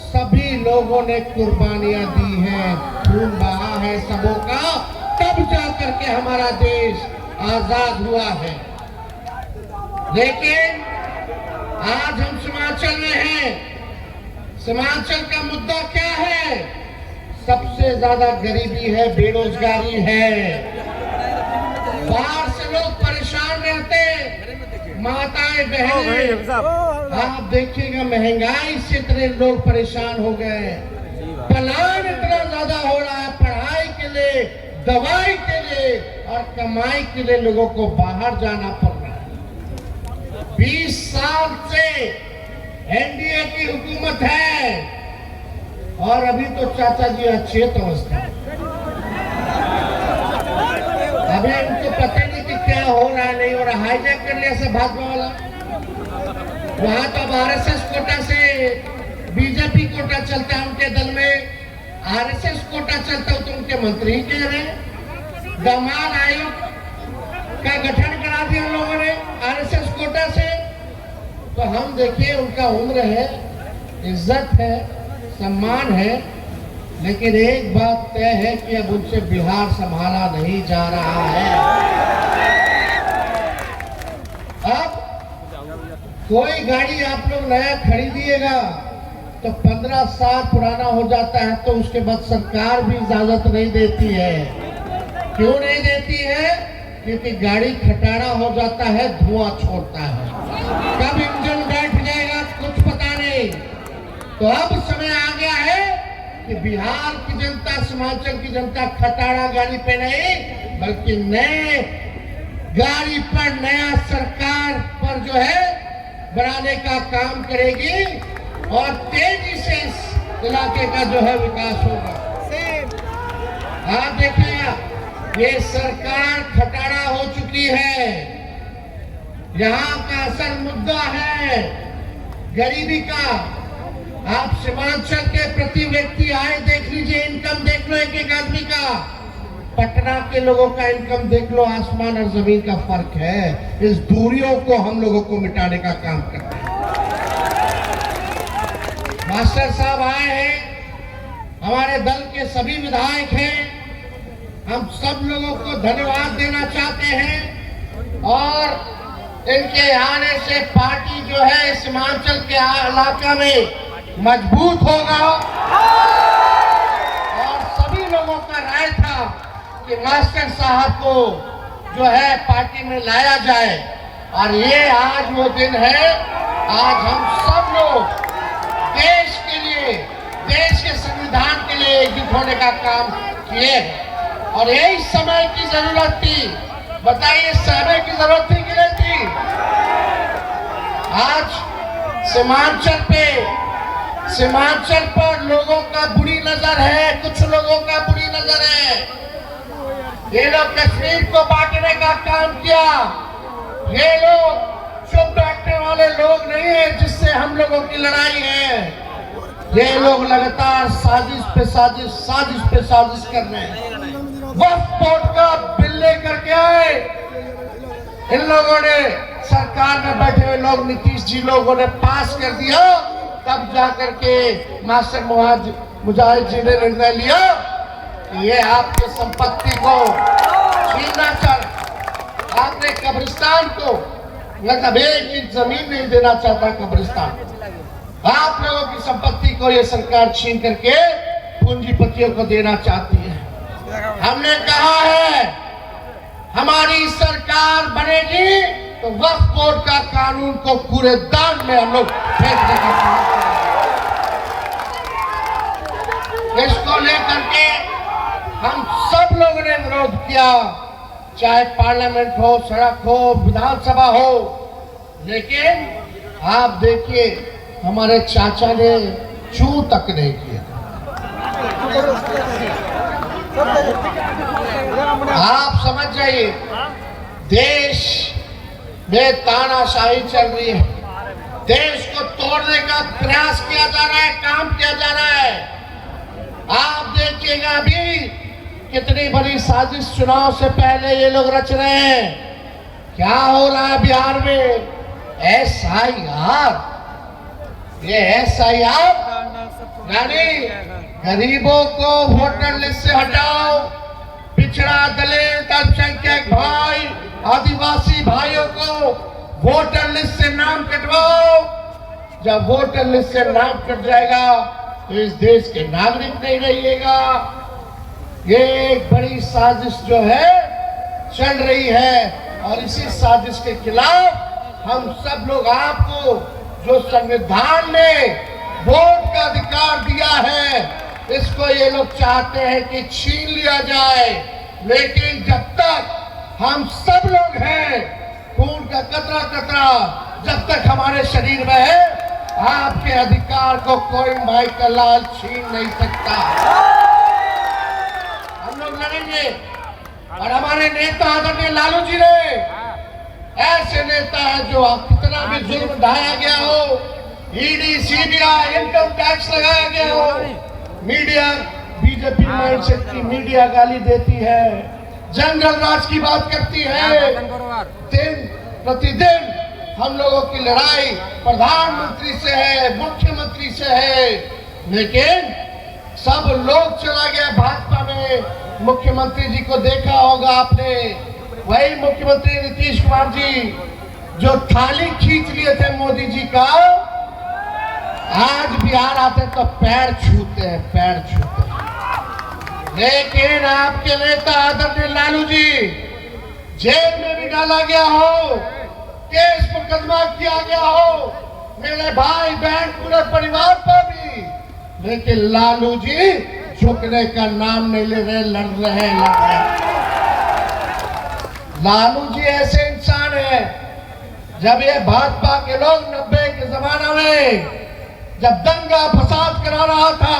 सभी लोगों ने कुर्बानियां दी हैं, खून बहा है सबों का, तब जाकर के हमारा देश आजाद हुआ है। लेकिन आज हम सीमांचल में हैं। सीमांचल का मुद्दा क्या है? सबसे ज्यादा गरीबी है, बेरोजगारी है। बाहर से लोग परेशान रहते, माताएं बहनें, आप देखिएगा महंगाई से इतने लोग परेशान हो गए, पलायन इतना ज्यादा हो रहा है, पढ़ाई के लिए, दवाई के लिए और कमाई के लिए लोगों को बाहर जाना पड़ रहा है। 20 साल से एनडीए की हुकूमत है और अभी तो चाचा जी अचेत अवस्था, अभी उनको पता नहीं कि क्या हो रहा है, नहीं हो रहा। हाईजैक कर लिया सब भाजपा वाला। वहां तो आरएसएस कोटा से बीजेपी कोटा चलता है उनके दल में, आरएसएस कोटा चलता है तो उनके मंत्री ही कह रहे हैं। दामाद आयोग का गठन करा दिया उन लोगों ने आरएसएस कोटा से। तो हम देखिए, उनका उम्र है, इज्जत है, सम्मान है, लेकिन एक बात तय है कि अब उनसे बिहार संभाला नहीं जा रहा है। अब कोई गाड़ी आप लोग नया खरीदिएगा तो 15 साल पुराना हो जाता है, तो उसके बाद सरकार भी इजाजत नहीं देती है। क्यों नहीं देती है? क्योंकि गाड़ी खटारा हो जाता है, धुआं छोड़ता है, कब इंजन बैठ जाएगा कुछ पता नहीं। तो अब समय आ गया है कि बिहार की जनता, सीमांचल की जनता खटारा गाड़ी पे नहीं बल्कि नए गाड़ी पर, नया सरकार पर जो है बनाने का काम करेगी और तेजी से इस इलाके का जो है विकास होगा। आप देखिएगा, ये सरकार खटारा हो चुकी है। यहाँ का असल मुद्दा है गरीबी का। आप सीमांचल के प्रति व्यक्ति आए देख लीजिए, इनकम देख लो एक एक आदमी का। पटना के लोगों का इनकम देख लो, आसमान और जमीन का फर्क है। इस दूरियों को हम लोगों को मिटाने का काम करते हैं। मास्टर साहब आए हैं, हमारे दल के सभी विधायक हैं, हम सब लोगों को धन्यवाद देना चाहते हैं और इनके आने से पार्टी जो है सीमांचल के इलाका में मजबूत होगा। और सभी लोगों का राय था कि मास्टर साहब को जो है पार्टी में लाया जाए और ये आज वो दिन है। आज हम सब लोग देश के लिए, देश के संविधान के लिए एकजुट होने का काम किए और यही समय की जरूरत थी। बताइए, समय की जरूरत थी कि नहीं थी? आज सीमांचल पर लोगों का बुरी नजर है, कुछ लोगों का बुरी नजर है। ये लोग कश्मीर को बांटने का काम किया। ये लोग चुप बैठने वाले लोग नहीं है जिससे हम लोगों की लड़ाई है। ये लोग लगातार साजिश पे साजिश कर रहे हैं। वक्फ बोर्ड का बिल लेकर के आए इन लोगों ने, सरकार में बैठे हुए लोग, नीतीश जी लोगों ने पास कर दिया। तब जाकर के मास्टर मुजाहिद जी ने निर्णय लिया कि ये आपके संपत्ति को छीनना चाह, आपने कब्रिस्तान को मतलब 1 इंच जमीन नहीं देना चाहता कब्रिस्तान। आप लोगों की संपत्ति को ये सरकार छीन करके पूंजीपतियों को देना चाहती है। हमने कहा है हमारी सरकार बनेगी तो वक्फ बोर्ड का कानून को पूरे दान में हम लोग फेंकने का काम करेंगे। इसको लेकर के हम सब लोगों ने विरोध किया, चाहे पार्लियामेंट हो, सड़क हो, विधानसभा हो। लेकिन आप देखिए, हमारे चाचा ने चू तक नहीं किया। आप समझ जाइए, देश में तानाशाही चल रही है, देश को तोड़ने का प्रयास किया जा रहा है, काम किया जा रहा है। आप देखिएगा अभी कितनी बड़ी साजिश चुनाव से पहले ये लोग रच रहे हैं। क्या हो रहा है बिहार में? SIR, ये SIR यानी गरीबों को वोटर लिस्ट से हटाओ, पिछड़ा दलित अल्पसंख्यक भाई आदिवासी भाइयों को वोटर लिस्ट से नाम कटवाओ। जब वोटर लिस्ट से नाम कट जाएगा तो इस देश के नागरिक नहीं रहिएगा। ये एक बड़ी साजिश जो है चल रही है और इसी साजिश के खिलाफ हम सब लोग आपको जो संविधान ने वोट का अधिकार दिया है, इसको ये लोग चाहते हैं कि छीन लिया जाए। लेकिन जब तक हम सब लोग हैं, खून का कतरा कतरा जब तक हमारे शरीर में है, आपके अधिकार को कोई माई का लाल छीन नहीं सकता। हम लोग लड़ेंगे और हमारे नेता आदरणीय लालू जी ने ऐसे नेता है जो कितना भी जुल्म ढाया गया हो, ईडी सीबीआई इनकम टैक्स लगाया गया हो, मीडिया बीजेपी माइंडसेट की मीडिया गाली देती है, जंगल राज की बात करती है। दिन प्रतिदिन हम लोगों की लड़ाई प्रधानमंत्री से है, मुख्यमंत्री से है, लेकिन सब लोग चला गया भाजपा में। मुख्यमंत्री जी को देखा होगा आपने, वही मुख्यमंत्री नीतीश कुमार जी जो थाली खींच लिए थे मोदी जी का, आज बिहार आते तो पैर छूते हैं, पैर छूते हैं। लेकिन आपके नेता आदरणीय लालू जी जेल में भी डाला गया हो, केस मुकदमा किया गया हो, मेरे भाई बहन पूरे परिवार पर भी, लेकिन लालू जी झुकने का नाम नहीं ले रहे, लड़ रहे हैं। लालू जी ऐसे इंसान है, जब ये भाजपा के लोग 90 के जमाना में जब दंगा फसाद करा रहा था,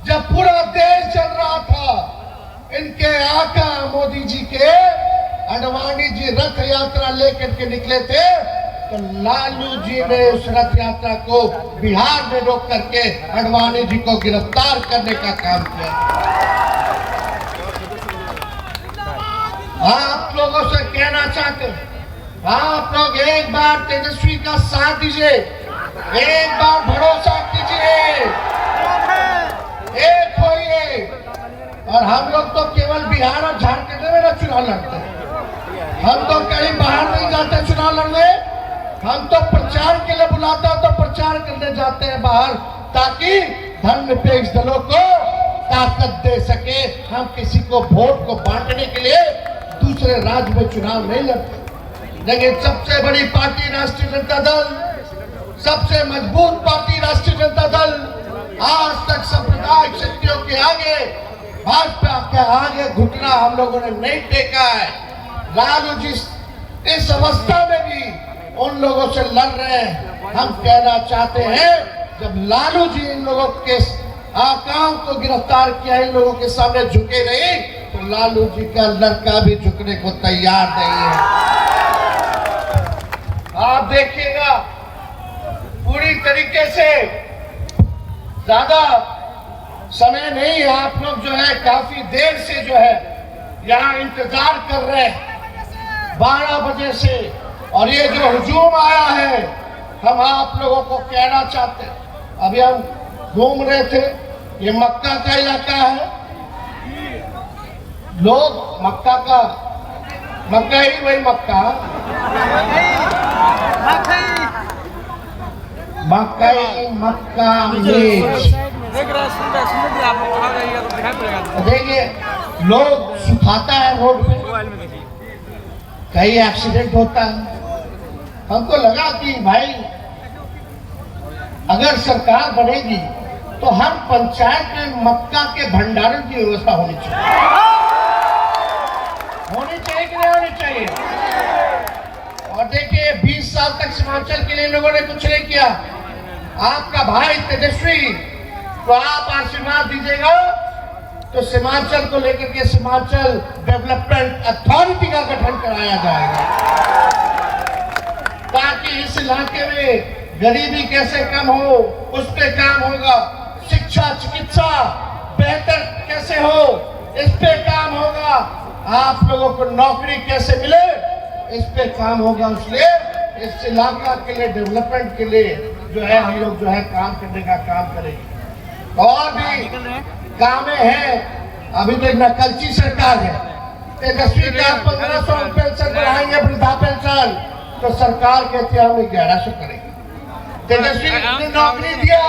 जब पूरा देश चल रहा था, इनके आका मोदी जी के अडवाणी जी रथ यात्रा लेकर के निकले थे, तो लालू जी ने उस रथ यात्रा को बिहार में रोक करके अडवाणी जी को गिरफ्तार करने का काम किया। आप लोगों से कहना चाहते हैं, आप लोग एक बार तेजस्वी का साथ दीजिए, एक बार भरोसा कीजिए, एक होइए। और हम लोग तो केवल बिहार और झारखंड में ना चुनाव लड़ते हैं, हम तो कहीं बाहर नहीं जाते चुनाव लड़ने। हम तो प्रचार के लिए बुलाते हैं तो प्रचार करने जाते हैं बाहर, ताकि धर्मनिरपेक्ष दलों को ताकत दे सके। हम किसी को वोट को बांटने के लिए दूसरे राज्य में चुनाव नहीं लड़ते। लेकिन सबसे बड़ी पार्टी राष्ट्रीय जनता दल, सबसे मजबूत पार्टी राष्ट्रीय जनता दल, आज तक सांप्रदायिक शक्तियों के आगे, भाजपा के आगे घुटना हम लोगों ने नहीं टेका है। लालू जी इस अवस्था में भी उन लोगों से लड़ रहे हैं। हम कहना चाहते हैं, जब लालू जी इन लोगों के आकाओं को गिरफ्तार किया, इन लोगों के सामने झुके नहीं, तो लालू जी का लड़का भी झुकने को तैयार नहीं है। आप देखिएगा पूरी तरीके से, ज्यादा समय नहीं है, आप लोग जो है काफी देर से जो है यहाँ इंतजार कर रहे हैं 12 बजे से, और ये जो हुजूम आया है, हम आप लोगों को कहना चाहते हैं। अभी हम घूम रहे थे, ये मक्का का इलाका है, लोग मक्का का, मक्का ही वही मक्का, मक्का मक्का देखिए लोग सुखाता है रोड पे, कहीं एक्सीडेंट होता है। हमको लगा कि भाई अगर सरकार बनेगी तो हर पंचायत में मक्का के भंडारण की व्यवस्था होनी चाहिए। होनी चाहिए कि नहीं होनी चाहिए? और देखिए 20 साल तक सीमांचल के लिए लोगों ने कुछ नहीं किया। आपका भाई तेजस्वी, तो आप आशीर्वाद दीजिएगा तो सीमांचल को लेकर के सीमांचल डेवलपमेंट अथॉरिटी का गठन कराया जाएगा, ताकि इस इलाके में गरीबी कैसे कम हो उस पे काम होगा, शिक्षा चिकित्सा बेहतर कैसे हो इस पे काम होगा, आप लोगों को नौकरी कैसे मिले इस पे काम होगा। इसलिए इस इलाका के लिए डेवलपमेंट के लिए जो है हम लोग जो है काम करने का काम करेंगे। और भी काम है। अभी तो नकलची सरकार है। तेजस्वी का 1500 पेंशन बढ़ाएंगे, वृद्धा पेंशन, तो सरकार कहती है हम 1100 करेंगे। तेजस्वी ने नौकरी दिया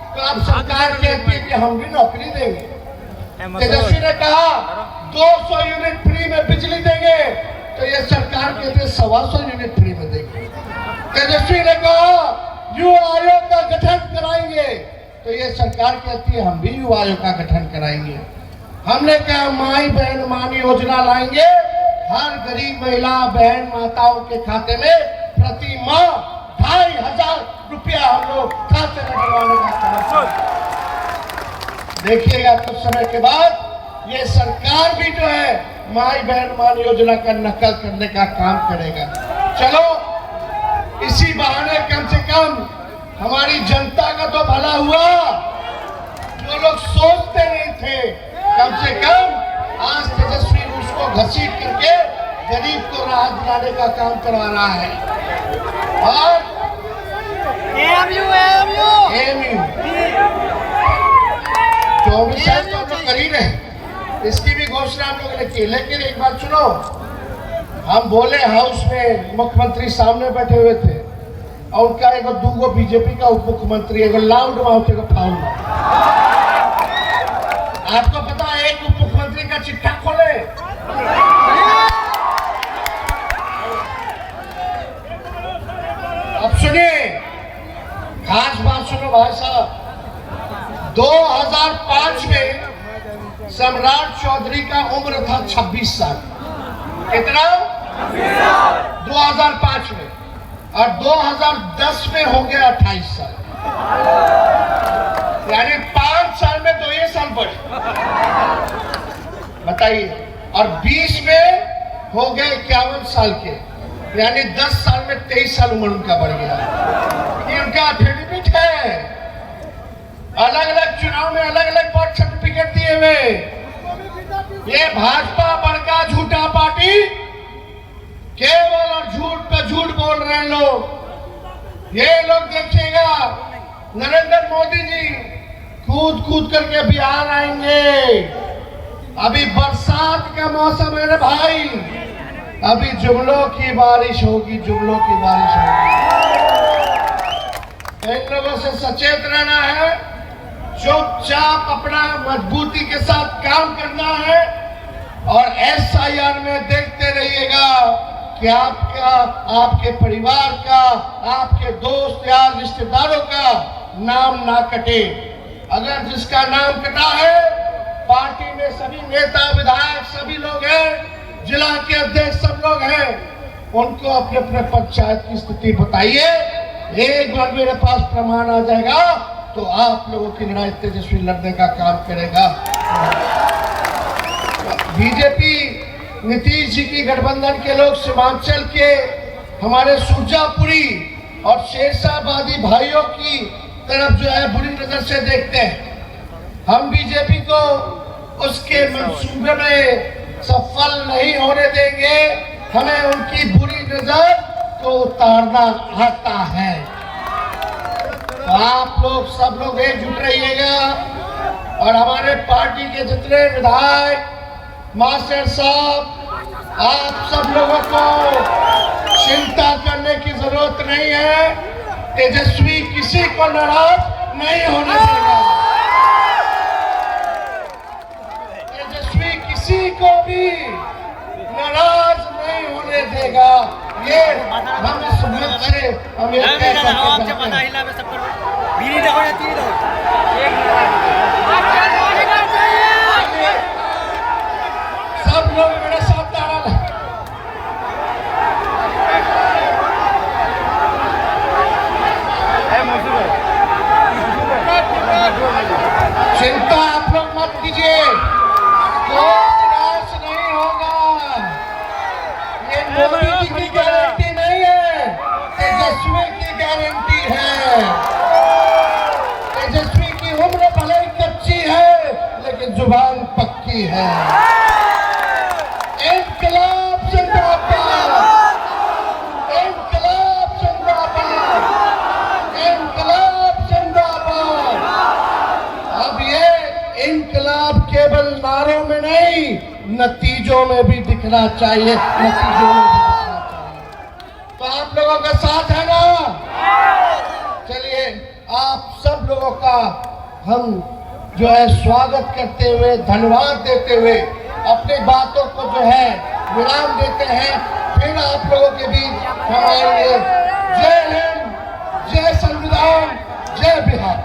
तो अब सरकार कहती है कि हम भी नौकरी देंगे। तेजस्वी ने कहा 200 यूनिट फ्री में बिजली देंगे, तो ये सरकार कहती है 125 यूनिट फ्री में देंगे। तेजस्वी ने कहा युवा आयोग का गठन कराएंगे, तो ये सरकार कहती है हम भी युवा आयोग का गठन कराएंगे। हमने कहा माई बहन मान योजना लाएंगे, हर गरीब महिला बहन माताओं के खाते में प्रति माह 2500 रुपया हम लोग खाते में डलवाने का काम। देखिएगा कुछ समय के बाद ये सरकार भी जो है माई बहन मान योजना का नकल करने का काम करेगा। चलो इसी बहाने कम से कम हमारी जनता का तो भला हुआ। जो लोग सोचते नहीं थे, कम से कम आज तेजस्वी उसको घसीट करके गरीब को राहत दिलाने का काम करवा रहा है। और एएमयू 24 साल तो हम लोग कर ही रहे, इसकी भी घोषणा हम लोगों ने की। लेकिन एक बात सुनो, हम बोले हाउस में मुख्यमंत्री सामने बैठे हुए थे और उनका एगो दूगो बीजेपी का उप मुख्यमंत्री, एगो लाउड माउथ एगो फाउल माउथ। आपको पता है एक उप मुख्यमंत्री का चिट्ठा खोले, अब सुनिए खास बात सुनो भाई साहब। 2005 में सम्राट चौधरी का उम्र था 26 साल। कितना? 2005 में। और 2010 में हो गया 28 साल, यानी 5 साल में 2 साल बढ़े, बताइए। और 20 में हो गए 51 साल के, यानी 10 साल में 23 साल उम्र उनका बढ़ गया। ये उनका एफिडेविट है। अलग अलग चुनाव में अलग अलग बर्थ सर्टिफिकेट दिए हुए। ये भाजपा बड़का झूठा पार्टी, केवल और झूठ पे झूठ बोल रहे हैं लोग। ये लोग देखिएगा नरेंद्र मोदी जी कूद कूद करके बिहार आएंगे। अभी बरसात का मौसम है रे भाई, अभी जुमलों की बारिश होगी, जुमलों की बारिश होगी। इन लोगों से सचेत रहना है, चुपचाप अपना मजबूती के साथ काम करना है और SIR में देखते रहिएगा कि आपका, आपके परिवार का, आपके दोस्त यार रिश्तेदारों का नाम ना कटे। अगर जिसका नाम कटा है, पार्टी में सभी नेता विधायक सभी लोग हैं, जिला के अध्यक्ष सब लोग हैं, उनको अपने अपने पंचायत की स्थिति बताइए। एक बार मेरे पास प्रमाण आ जाएगा तो आप लोगों की लड़ाई तेजस्वी लड़ने का काम करेगा। बीजेपी नीतीश जी की गठबंधन के लोग सीमांचल के हमारे सुरजापुरी और शेरशाहबादी भाइयों की तरफ जो है बुरी नजर से देखते हैं। हम बीजेपी को उसके मंसूबे में सफल नहीं होने देंगे। हमें उनकी बुरी नजर को उतारना आता है। तो आप लोग सब लोग एकजुट रहिएगा और हमारे पार्टी के जितने विधायक मास्टर साहब, आप सब लोगों को चिंता करने की जरूरत नहीं है। तेजस्वी किसी को नाराज नहीं होने देगा। तेजस्वी किसी को भी नाराज नहीं होने देगा। ये हम इस मंच से हम ये कह सकते हैं। सब लोग मेरे साथ ताड़ा चिंता आप लोग मत कीजिए, कोई निराश नहीं होगा। ये मोदी जी की गारंटी नहीं है, तेजस्वी की गारंटी है। तेजस्वी की उम्र भले ही कच्ची है, लेकिन जुबान पक्की है। इंकलाब जिंदाबाद, इंकलाब जिंदाबाद, इंकलाब जिंदाबाद। नहीं, नतीजों में भी दिखना चाहिए, नतीजों में भी दिखना चाहिए। तो आप लोगों का साथ है ना? चलिए, आप सब लोगों का हम जो है स्वागत करते हुए, धन्यवाद देते हुए अपनी बातों को जो है विराम देते हैं। फिर आप लोगों के बीच हम आएंगे। जय हिंद, जय संविधान, जय बिहार।